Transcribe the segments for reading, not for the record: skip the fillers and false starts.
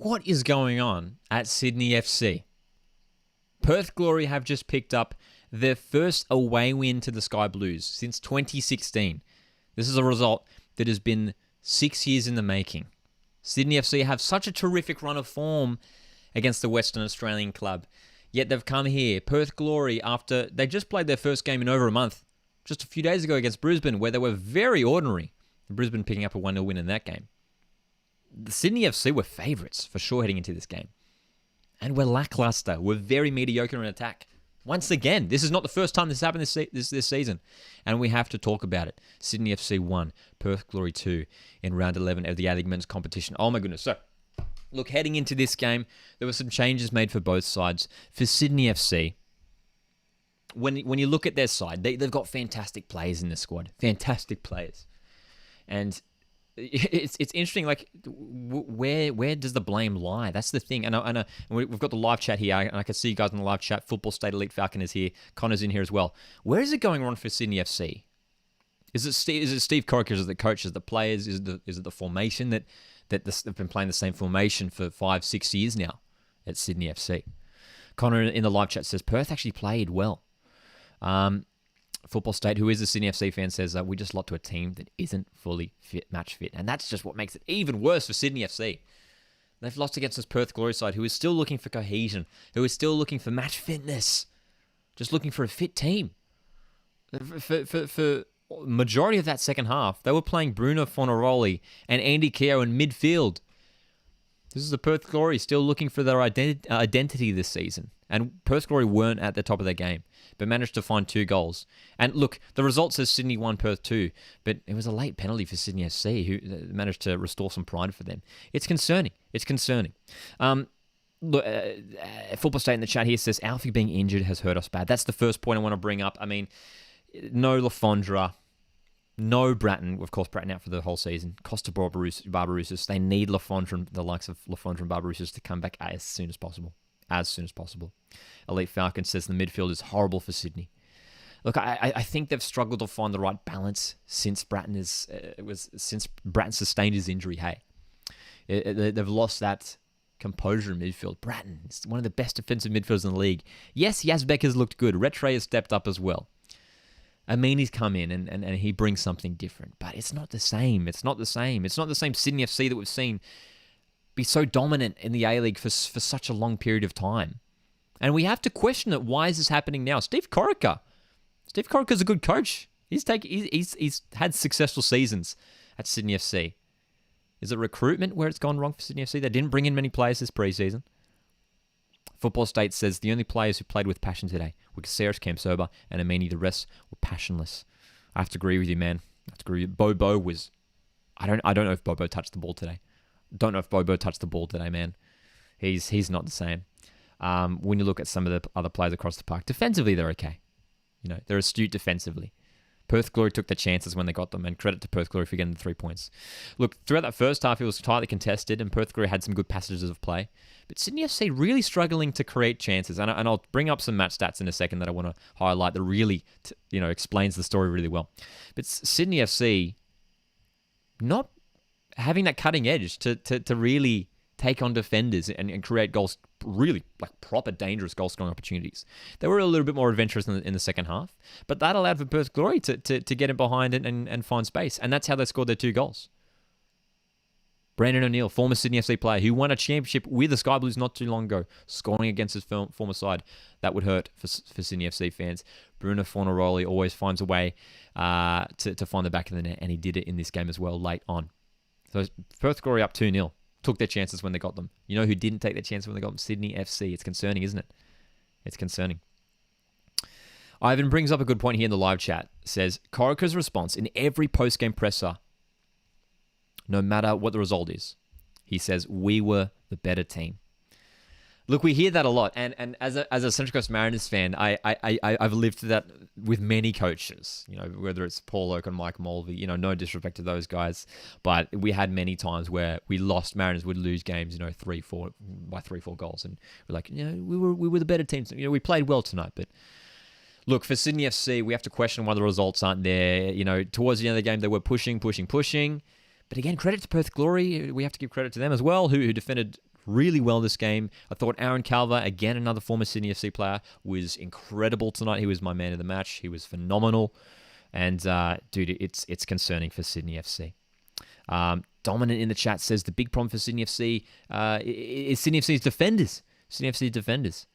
What is going on at Sydney FC? Perth Glory have just picked up their first away win to the Sky Blues since 2016. This is a result that has been 6 years in the making. Sydney FC have such a terrific run of form against the Western Australian club, yet they've come here, Perth Glory, after they just played their first game in over a month, just a few days ago against Brisbane, where they were very ordinary. Brisbane picking up a 1-0 win in that game. The Sydney FC were favourites for sure heading into this game. And we're lackluster. We're very mediocre in attack. Once again, this is not the first time this happened this season. And we have to talk about it. Sydney FC 1, Perth Glory 2 in round 11 of the A-League men's competition. Oh my goodness. So, look, heading into this game, there were some changes made for both sides. For Sydney FC, when you look at their side, they've got fantastic players in the squad. Fantastic players. And it's interesting, like, where does the blame lie? That's the thing. And we've got the live chat here, and I can see you guys in the live chat. Football State Elite Falcon is here. Connor's in here as well. Where is it going wrong for Sydney FC? Is it Steve Corica? Is it the coach? Is it the players? Is it the formation that they've been playing the same formation for 5-6 years now at Sydney FC? Connor in the live chat says Perth actually played well. Football State, who is a Sydney FC fan, says we just lost to a team that isn't fully match fit. And that's just what makes it even worse for Sydney FC. They've lost against this Perth Glory side who is still looking for cohesion, who is still looking for match fitness, just looking for a fit team. For majority of that second half, they were playing Bruno Fornaroli and Andy Keogh in midfield. This is the Perth Glory still looking for their identity this season. And Perth Glory weren't at the top of their game, but managed to find 2 goals. And look, the result says Sydney 1, Perth 2, but it was a late penalty for Sydney FC, who managed to restore some pride for them. It's concerning. It's concerning. Look, Football State in the chat here says, Alfie being injured has hurt us bad. That's the first point I want to bring up. I mean, no Lafondra, no Bratton. Of course, Bratton out for the whole season. Costa Barbarouses. They need Lafondra, the likes of Lafondra and Barbarouses, to come back as soon as possible. As soon as possible. Elite Falcon says the midfield is horrible for Sydney. Look, I think they've struggled to find the right balance since Bratton sustained his injury. Hey, they've lost that composure in midfield. Bratton is one of the best defensive midfielders in the league. Yes, Yazbek has looked good. Retre has stepped up as well. Amini's come in and he brings something different, but it's not the same. It's not the same. It's not the same Sydney FC that we've seen be so dominant in the A-League for such a long period of time. And we have to question it. Why is this happening now? Steve Corica is a good coach. He's had successful seasons at Sydney FC. Is it recruitment where it's gone wrong for Sydney FC? They didn't bring in many players this preseason. Football State says the only players who played with passion today were Caceres, Camsoba, and Amini. The rest were passionless. I have to agree with you, man. I have to agree with you. Bobo was... I don't know if Bobo touched the ball today. Don't know if Bobo touched the ball today, man. He's not the same. When you look at some of the other players across the park, defensively they're okay. You know, they're astute defensively. Perth Glory took their chances when they got them, and credit to Perth Glory for getting the 3 points. Look, throughout that first half, it was tightly contested, and Perth Glory had some good passages of play. But Sydney FC really struggling to create chances, and I'll bring up some match stats in a second that I want to highlight that really, explains the story really well. But Sydney FC not having that cutting edge to really take on defenders and create goals, really like proper dangerous goal-scoring opportunities. They were a little bit more adventurous in the second half, but that allowed for Perth Glory to get in behind and find space, and that's how they scored their 2 goals. Brandon O'Neill, former Sydney FC player, who won a championship with the Sky Blues not too long ago, scoring against his former side. That would hurt for Sydney FC fans. Bruno Fornaroli always finds a way to find the back of the net, and he did it in this game as well late on. So Perth Glory up 2-0. Took their chances when they got them. You know who didn't take their chances when they got them? Sydney FC. It's concerning, isn't it? It's concerning. Ivan brings up a good point here in the live chat. Says, Corica's response in every post-game presser, no matter what the result is, he says, we were the better team. Look, we hear that a lot, and as a Central Coast Mariners fan, I've lived through that with many coaches. You know, whether it's Paul Oak and Mike Mulvey. You know, no disrespect to those guys, but we had many times where we lost. Mariners would lose games, 3-4 goals, and we're like, we were the better team. We played well tonight, but look, for Sydney FC, we have to question why the results aren't there. Towards the end of the game, they were pushing. But again, credit to Perth Glory. We have to give credit to them as well, who defended really well this game. I thought Aaron Calver, again, another former Sydney FC player, was incredible tonight. He was my man of the match. He was phenomenal. And, dude, it's concerning for Sydney FC. Dominant in the chat says the big problem for Sydney FC is Sydney FC's defenders. Sydney FC's defenders.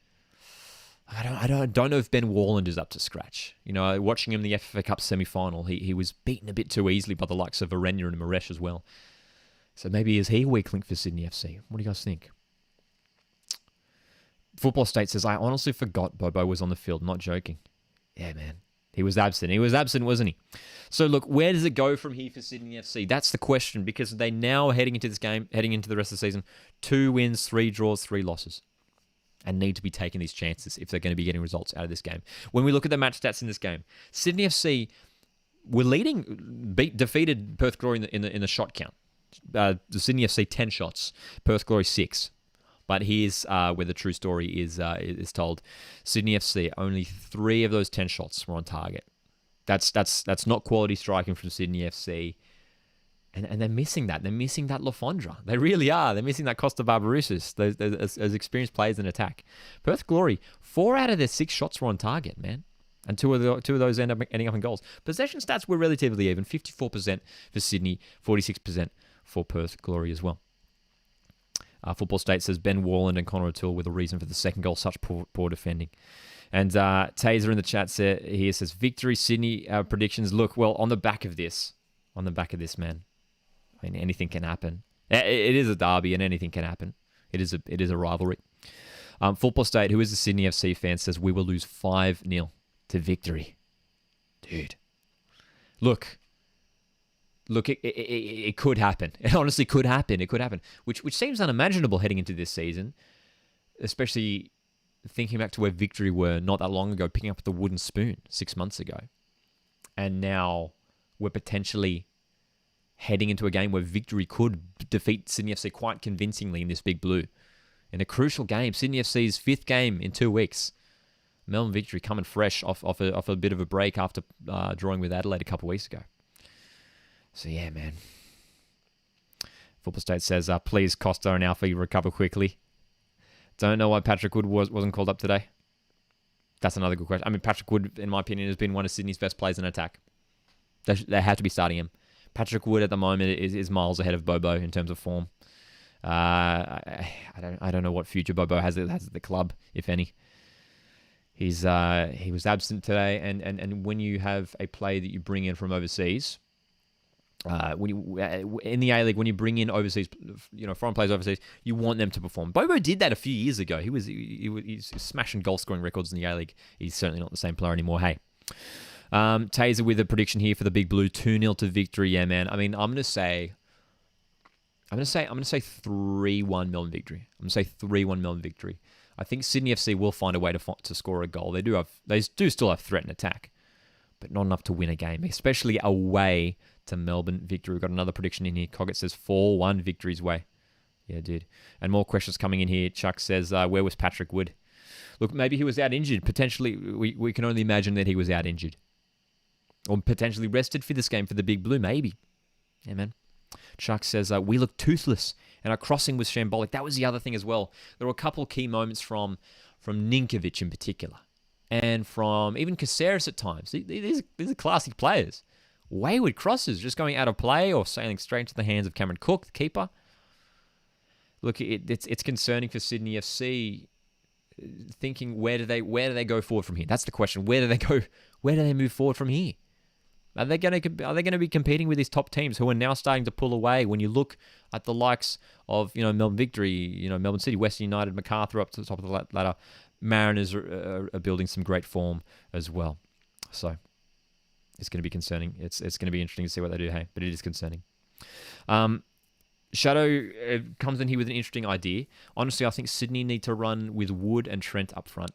I don't know if Ben Warland is up to scratch. You know, watching him in the FA Cup semi-final, he was beaten a bit too easily by the likes of Arenya and Maresh as well. So maybe is he a weak link for Sydney FC? What do you guys think? Football State says, I honestly forgot Bobo was on the field. Not joking. Yeah, man. He was absent. He was absent, wasn't he? So look, where does it go from here for Sydney FC? That's the question, because they now are heading into this game, heading into the rest of the season, 2 wins, 3 draws, 3 losses. And need to be taking these chances if they're going to be getting results out of this game. When we look at the match stats in this game, Sydney FC were defeated Perth Glory in the shot count. The Sydney FC 10 shots, Perth Glory 6. But here's where the true story is told. Sydney FC, only 3 of those 10 shots were on target. That's not quality striking from Sydney FC. And they're missing that. They're missing that Lafondra. They really are. They're missing that Costa Barbarouses, those experienced players in attack. Perth Glory, 4 out of their 6 shots were on target, man. And two of those ending up in goals. Possession stats were relatively even. 54% for Sydney, 46% for Perth Glory as well. Football State says Ben Warland and Connor O'Toole were the reason for the second goal. Such poor defending. And Taser in the chat here says, victory Sydney predictions. Look, well, on the back of this, man. I mean, anything can happen. It is a derby, and anything can happen. It is a rivalry. Football State, who is a Sydney FC fan, says we will lose 5-0 to victory. Dude, look, it could happen. It honestly could happen. It could happen, which seems unimaginable heading into this season, especially thinking back to where Victory were not that long ago, picking up the wooden spoon 6 months ago, and now we're potentially heading into a game where Victory could defeat Sydney FC quite convincingly in this Big Blue. In a crucial game, Sydney FC's 5th game in 2 weeks. Melbourne Victory coming fresh off a bit of a break after drawing with Adelaide a couple of weeks ago. So yeah, man. Football State says, please, Costa and Alfie recover quickly. Don't know why Patrick Wood wasn't called up today. That's another good question. I mean, Patrick Wood, in my opinion, has been one of Sydney's best players in attack. They have to be starting him. Patrick Wood at the moment is miles ahead of Bobo in terms of form. I don't know what future Bobo has at the club, if any. He was absent today, and when you have a player that you bring in from overseas, in the A-League, when you bring in overseas, foreign players overseas, you want them to perform. Bobo did that a few years ago. He's smashing goal scoring records in the A-League. He's certainly not the same player anymore. Hey. Taser with a prediction here for the Big Blue, 2-0 to victory. Yeah, man. I mean, I'm gonna say 3-1 Melbourne victory. I'm gonna say 3-1 Melbourne victory. I think Sydney FC will find a way to score a goal. They do still have threat and attack, but not enough to win a game, especially away to Melbourne victory. We've got another prediction in here. Coggett says 4-1 victory's way. Yeah, dude. And more questions coming in here. Chuck says, where was Patrick Wood? Look, maybe he was out injured. Potentially, we can only imagine that he was out injured. Or potentially rested for this game for the Big Blue, maybe. Yeah, man. Chuck says, we look toothless, and our crossing was shambolic. That was the other thing as well. There were a couple of key moments from Ninkovic in particular, and from even Caceres at times. These are classy players. Wayward crosses, just going out of play or sailing straight into the hands of Cameron Cook, the keeper. Look, it's concerning for Sydney FC, thinking where do they go forward from here? That's the question. Where do they go? Where do they move forward from here? Are they going to be competing with these top teams who are now starting to pull away? When you look at the likes of Melbourne Victory, Melbourne City, Western United, MacArthur up to the top of the ladder, Mariners are building some great form as well. So it's going to be concerning. It's going to be interesting to see what they do. Hey, but it is concerning. Shadow comes in here with an interesting idea. Honestly, I think Sydney need to run with Wood and Trent up front.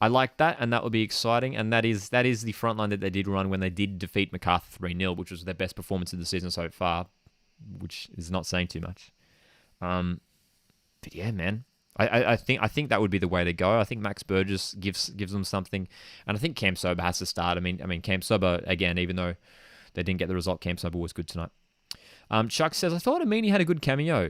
I like that, and that would be exciting. And that is the front line that they did run when they did defeat MacArthur 3-0, which was their best performance of the season so far, which is not saying too much. But yeah, man, I think that would be the way to go. I think Max Burgess gives them something, and I think Cam Sober has to start. I mean, Cam Sober again, even though they didn't get the result, Cam Sober was good tonight. Chuck says, I thought Amini had a good cameo.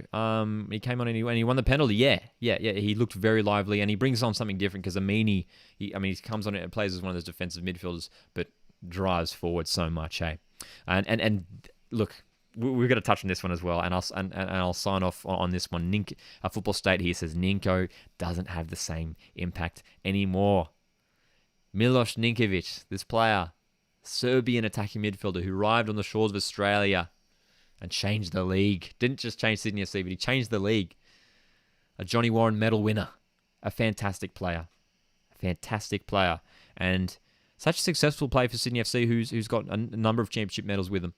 He came on and he won the penalty. Yeah. He looked very lively, and he brings on something different because Amini, he comes on and plays as one of those defensive midfielders, but drives forward so much, hey. And look, we've got to touch on this one as well, and I'll sign off on this one. A Football State here says Ninko doesn't have the same impact anymore. Milos Ninkovic, this player, Serbian attacking midfielder who arrived on the shores of Australia and changed the league. Didn't just change Sydney FC, but he changed the league. A Johnny Warren medal winner. A fantastic player. And such a successful player for Sydney FC who's got a number of championship medals with him.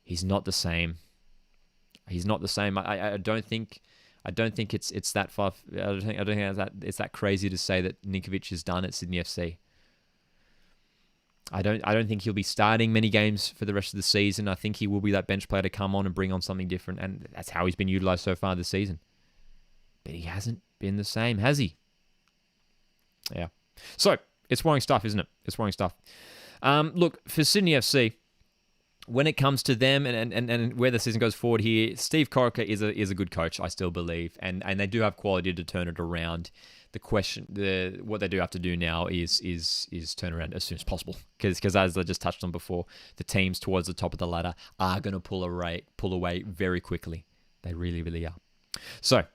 He's not the same. I don't think it's that far. I don't think it's that crazy to say that Ninkovic is done at Sydney FC. I don't think he'll be starting many games for the rest of the season. I think he will be that bench player to come on and bring on something different, and that's how he's been utilised so far this season. But he hasn't been the same, has he? Yeah. So, it's worrying stuff, isn't it? It's worrying stuff. Look, for Sydney FC, when it comes to them and where the season goes forward here, Steve Corica is a good coach, I still believe, and they do have quality to turn it around. What they do have to do now is turn around as soon as possible, because as I just touched on before, the teams towards the top of the ladder are going to pull away very quickly. They really, really are. So,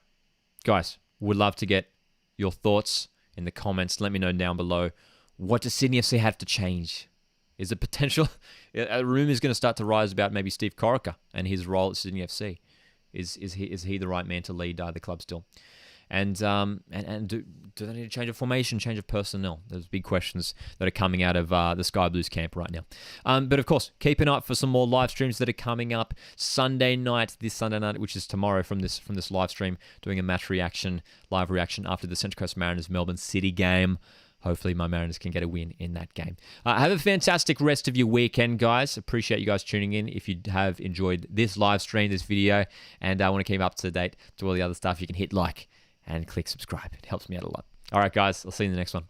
guys, would love to get your thoughts in the comments. Let me know down below. What does Sydney FC have to change? Is it potential? A rumor is going to start to rise about maybe Steve Corica and his role at Sydney FC. Is he the right man to lead the club still? And do they need to change of formation, change of personnel? There's big questions that are coming out of the Sky Blues camp right now. But of course, keep an eye out for some more live streams that are coming up this Sunday night, which is tomorrow from this live stream, doing a live reaction after the Central Coast Mariners Melbourne City game. Hopefully my Mariners can get a win in that game. Have a fantastic rest of your weekend, guys. Appreciate you guys tuning in. If you have enjoyed this live stream, this video, and want to keep up to date to all the other stuff, you can hit like and click subscribe. It helps me out a lot. All right, guys. I'll see you in the next one.